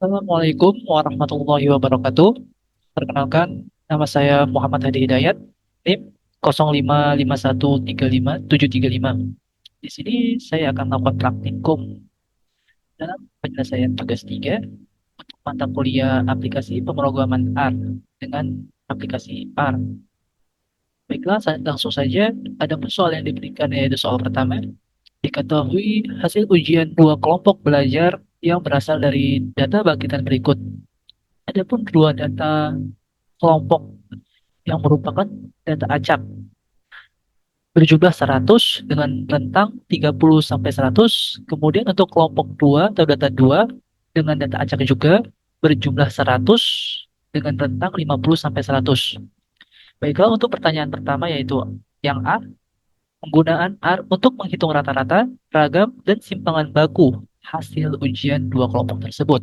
Assalamualaikum warahmatullahi wabarakatuh. Perkenalkan, nama saya Muhammad Hadi Hidayat, NIM 055135735. Di sini saya akan melakukan praktikum dalam penyelesaian tugas 3 untuk mata kuliah aplikasi pemrograman R dengan aplikasi R. Baiklah, langsung saja. Ada pun soal yang diberikan yaitu soal pertama. Diketahui hasil ujian dua kelompok belajar yang berasal dari data bangkitan berikut. Adapun dua data kelompok yang merupakan data acak berjumlah 100 dengan rentang 30 sampai 100. Kemudian untuk kelompok 2 atau data 2 dengan data acak juga berjumlah 100 dengan rentang 50 sampai 100. Baiklah, untuk pertanyaan pertama yaitu yang A, penggunaan R untuk menghitung rata-rata, ragam, dan simpangan baku hasil ujian dua kelompok tersebut.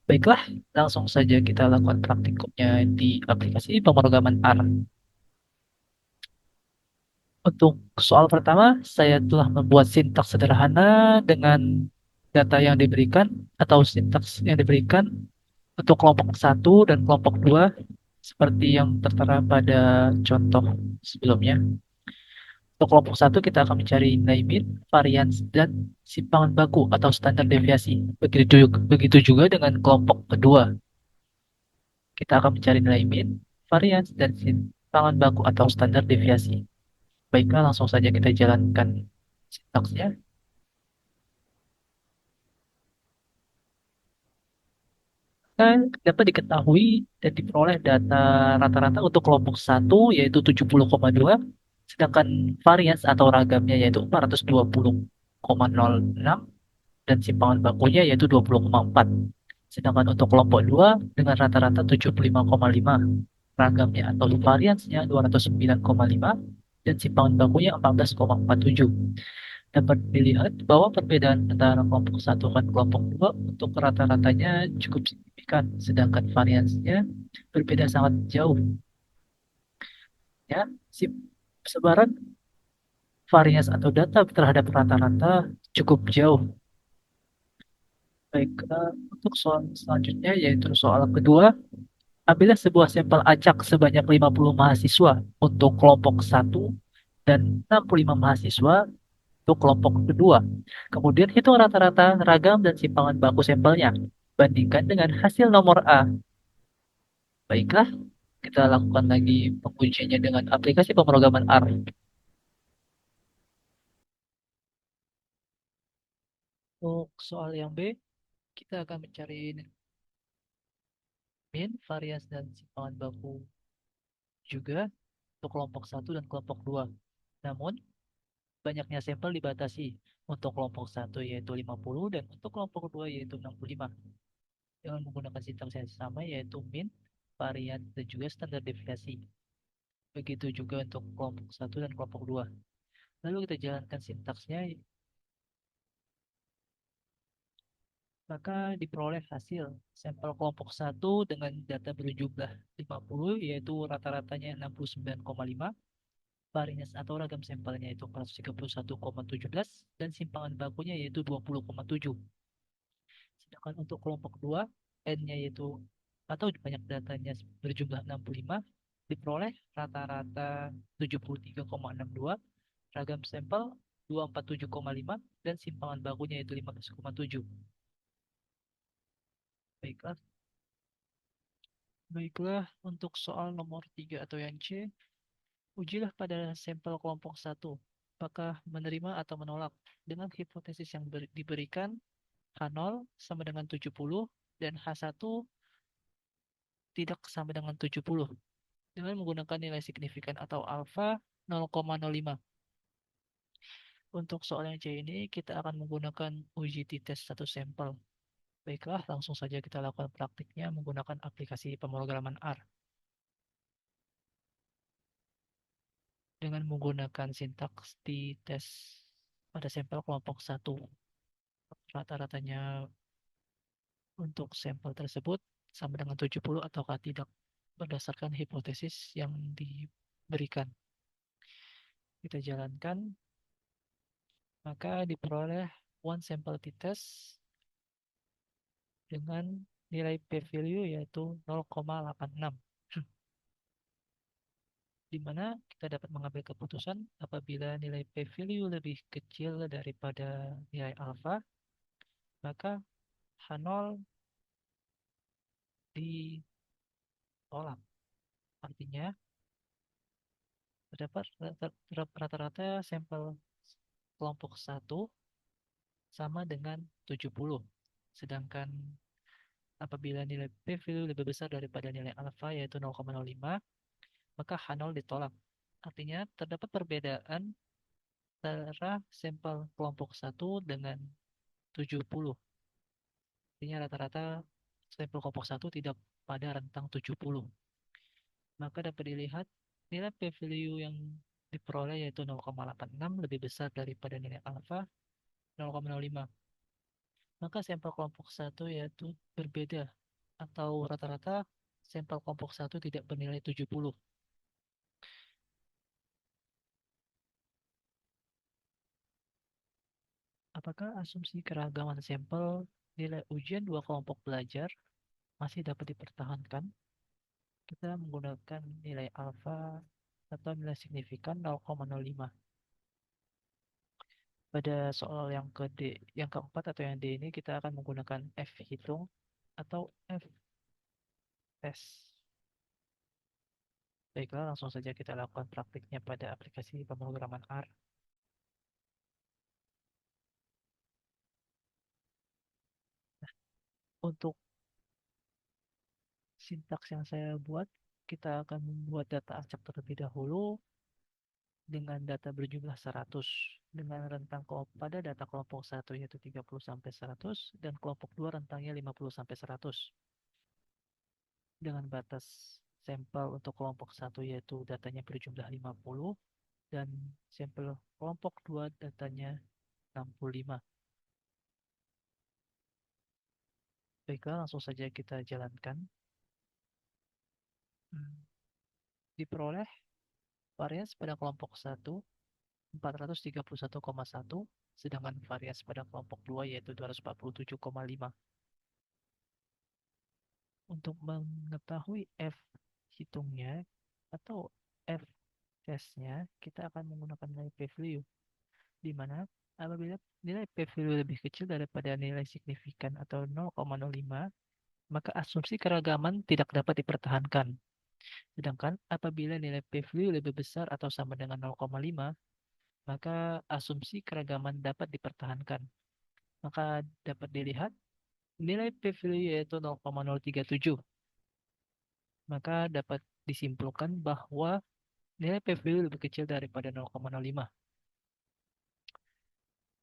Baiklah, langsung saja kita lakukan praktikumnya di aplikasi pemrograman R. Untuk soal pertama, saya telah membuat sintaks sederhana dengan data yang diberikan atau sintaks yang diberikan untuk kelompok satu dan kelompok 2 seperti yang tertera pada contoh sebelumnya. Untuk kelompok satu kita akan mencari nilai min, varians, dan simpangan baku atau standar deviasi. Begitu juga dengan kelompok kedua. Kita akan mencari nilai min, varians, dan simpangan baku atau standar deviasi. Baiklah, langsung saja kita jalankan sintaksnya. Dapat diketahui dan diperoleh data rata-rata untuk kelompok satu yaitu 70,2, sedangkan varians atau ragamnya yaitu 420,06 dan simpangan bakunya yaitu 20,4. Sedangkan untuk kelompok 2 dengan rata-rata 75,5, ragamnya atau variansnya 209,5 dan simpangan bakunya 14,47. Dapat dilihat bahwa perbedaan antara kelompok satu dan kelompok 2 untuk rata-ratanya cukup signifikan, sedangkan variansnya berbeda sangat jauh. Ya, sebaran varians atau data terhadap rata-rata cukup jauh. Baik, untuk soal selanjutnya yaitu soal kedua. Ambillah sebuah sampel acak sebanyak 50 mahasiswa untuk kelompok satu dan 65 mahasiswa untuk kelompok kedua. Kemudian hitung rata-rata ragam dan simpangan baku sampelnya. Bandingkan dengan hasil nomor A. Baiklah, kita lakukan lagi pengujiannya dengan aplikasi pemrograman R. Untuk soal yang B, kita akan mencari min, varians, dan simpangan baku juga untuk kelompok satu dan kelompok 2. Namun, banyaknya sampel dibatasi. Untuk kelompok satu yaitu 50 dan untuk kelompok 2 yaitu 65. Dengan menggunakan sintaks yang sama yaitu min, varian, dan juga standar deviasi. Begitu juga untuk kelompok satu dan kelompok 2. Lalu kita jalankan sintaksnya, maka diperoleh hasil sampel kelompok satu dengan data berjumlah 50 yaitu rata-ratanya 69,5, varians atau ragam sampelnya yaitu 431,17 dan simpangan bakunya yaitu 20,7. Sedangkan untuk kelompok 2, N-nya yaitu atau banyak datanya berjumlah 65, diperoleh rata-rata 73,62, ragam sampel 247,5, dan simpangan bakunya yaitu 15,7. Baiklah, baiklah untuk soal nomor 3 atau yang C, ujilah pada sampel kelompok satu apakah menerima atau menolak dengan hipotesis yang diberikan H0 sama dengan 70 dan H1 tidak sama dengan 70 dengan menggunakan nilai signifikan atau alfa 0,05. Untuk soal yang C ini kita akan menggunakan uji t-test satu sampel. Baiklah, langsung saja kita lakukan praktiknya menggunakan aplikasi pemrograman R. Dengan menggunakan sintaks t-test pada sampel kelompok satu. Rata-ratanya untuk sampel tersebut sama dengan 70 ataukah tidak berdasarkan hipotesis yang diberikan. Kita jalankan, maka diperoleh one sample t-test dengan nilai p-value yaitu 0,86, di mana kita dapat mengambil keputusan apabila nilai p-value lebih kecil daripada nilai alfa, maka H0 ditolak. Artinya, terdapat rata-rata sampel kelompok 1 sama dengan 70. Sedangkan apabila nilai p-value lebih besar daripada nilai alfa yaitu 0,05, maka H0 ditolak. Artinya terdapat perbedaan antara sampel kelompok 1 dengan 70. Artinya rata-rata sampel kelompok 1 tidak pada rentang 70. Maka dapat dilihat nilai p-value yang diperoleh yaitu 0,86 lebih besar daripada nilai alfa 0,05. Maka sampel kelompok 1 yaitu berbeda atau rata-rata sampel kelompok 1 tidak bernilai 70. Apakah asumsi keragaman sampel nilai ujian dua kelompok belajar masih dapat dipertahankan? Kita menggunakan nilai alfa atau nilai signifikan 0,05. Pada soal yang yang keempat atau yang D ini kita akan menggunakan F hitung atau F tes. Baiklah, langsung saja kita lakukan praktiknya pada aplikasi pemrograman R. Untuk sintaks yang saya buat, kita akan membuat data acak terlebih dahulu dengan data berjumlah 100 dengan rentang pada data kelompok 1 yaitu 30 sampai 100 dan kelompok 2 rentangnya 50 sampai 100. Dengan batas sampel untuk kelompok 1 yaitu datanya berjumlah 50 dan sampel kelompok 2 datanya 65. Baiklah, langsung saja kita jalankan. Diperoleh varians pada kelompok 1 431,1, sedangkan varians pada kelompok 2 yaitu 247,5. Untuk mengetahui F hitungnya atau F testnya, kita akan menggunakan nilai p-value, di mana apabila nilai p-value lebih kecil daripada nilai signifikan atau 0,05, maka asumsi keragaman tidak dapat dipertahankan. Sedangkan apabila nilai p-value lebih besar atau sama dengan 0,5, maka asumsi keragaman dapat dipertahankan. Maka dapat dilihat nilai p-value yaitu 0,037. Maka dapat disimpulkan bahwa nilai p-value lebih kecil daripada 0,05.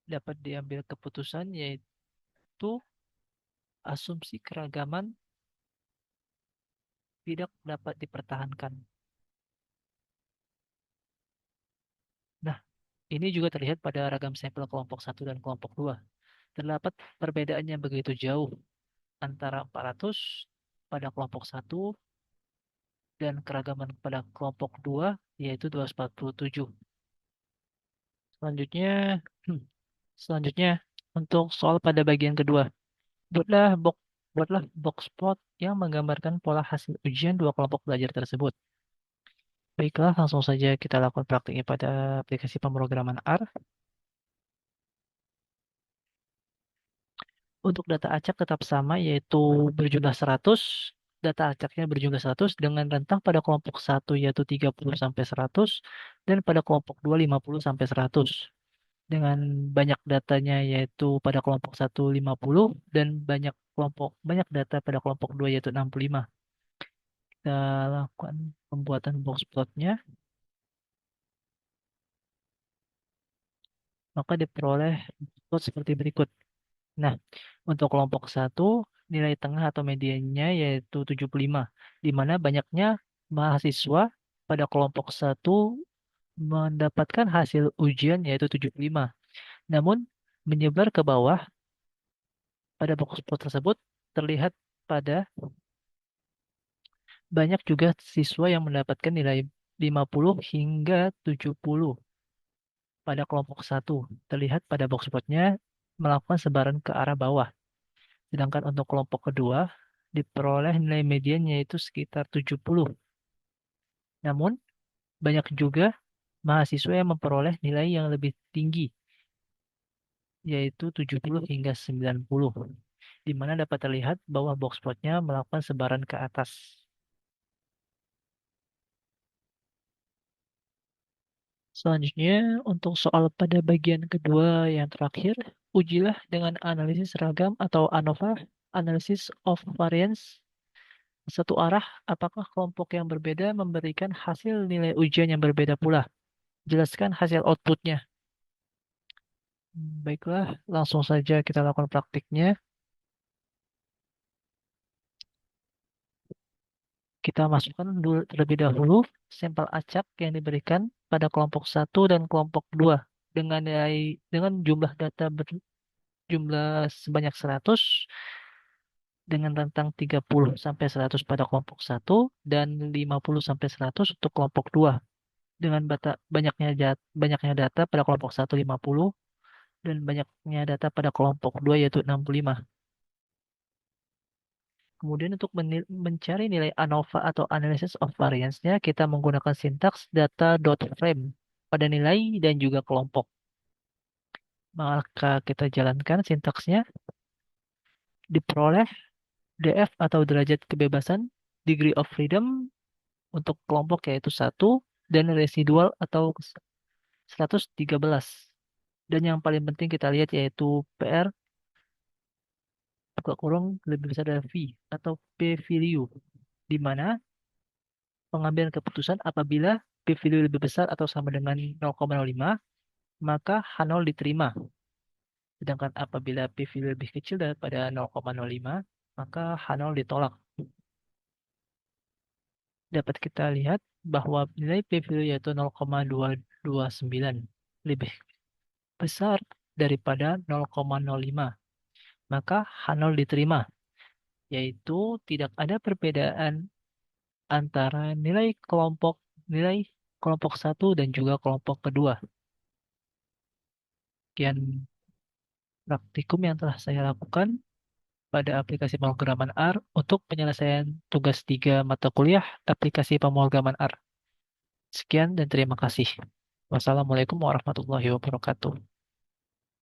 Dapat diambil keputusan yaitu asumsi keragaman tidak dapat dipertahankan. Nah, ini juga terlihat pada ragam sampel kelompok 1 dan kelompok 2. Terdapat perbedaannya begitu jauh antara 400 pada kelompok 1 dan keragaman pada kelompok 2 yaitu 247. Selanjutnya, selanjutnya untuk soal pada bagian kedua. Buatlah box plot yang menggambarkan pola hasil ujian dua kelompok belajar tersebut. Baiklah, langsung saja kita lakukan praktiknya pada aplikasi pemrograman R. Untuk data acak tetap sama, yaitu berjumlah 100. Data acaknya berjumlah 100 dengan rentang pada kelompok 1 yaitu 30 sampai 100 dan pada kelompok 2 50 sampai 100. Dengan banyak datanya yaitu pada kelompok 1 50 dan banyak data pada kelompok 2 yaitu 65. Kita lakukan pembuatan box plotnya. Maka diperoleh plot seperti berikut. Nah, untuk kelompok 1 nilai tengah atau mediannya yaitu 75, di mana banyaknya mahasiswa pada kelompok 1 mendapatkan hasil ujian yaitu 75. Namun, menyebar ke bawah pada box plot tersebut terlihat pada banyak juga siswa yang mendapatkan nilai 50 hingga 70 pada kelompok 1. Terlihat pada box plotnya melakukan sebaran ke arah bawah. Sedangkan untuk kelompok kedua, diperoleh nilai mediannya itu sekitar 70. Namun, banyak juga mahasiswa yang memperoleh nilai yang lebih tinggi, yaitu 70 hingga 90, di mana dapat terlihat bahwa box plotnya melakukan sebaran ke atas. Selanjutnya, untuk soal pada bagian kedua yang terakhir, ujilah dengan analisis ragam atau ANOVA, Analysis of Variance, satu arah, apakah kelompok yang berbeda memberikan hasil nilai ujian yang berbeda pula. Jelaskan hasil outputnya. Baiklah, langsung saja kita lakukan praktiknya. Kita masukkan dulu terlebih dahulu sampel acak yang diberikan pada kelompok satu dan kelompok 2 dengan jumlah data berjumlah sebanyak 100 dengan rentang 30 sampai 100 pada kelompok satu dan 50 sampai 100 untuk kelompok 2 dengan banyaknya data pada kelompok satu 50 dan banyaknya data pada kelompok 2 yaitu 65. Kemudian untuk mencari nilai ANOVA atau Analysis of Variance-nya, kita menggunakan sintaks data.frame pada nilai dan juga kelompok. Maka kita jalankan sintaksnya, diperoleh DF atau derajat kebebasan, degree of freedom untuk kelompok yaitu 1, dan residual atau 113. Dan yang paling penting kita lihat yaitu PR buka kurung lebih besar dari V atau P value, di mana pengambilan keputusan apabila P value lebih besar atau sama dengan 0,05, maka H0 diterima. Sedangkan apabila P value lebih kecil daripada 0,05, maka H0 ditolak. Dapat kita lihat bahwa nilai P value yaitu 0,229 lebih besar daripada 0,05, maka H0 diterima, yaitu tidak ada perbedaan antara nilai kelompok satu dan juga kelompok kedua. Sekian praktikum yang telah saya lakukan pada aplikasi pemrograman R untuk penyelesaian tugas 3 mata kuliah aplikasi pemrograman R. Sekian dan terima kasih. Wassalamualaikum warahmatullahi wabarakatuh.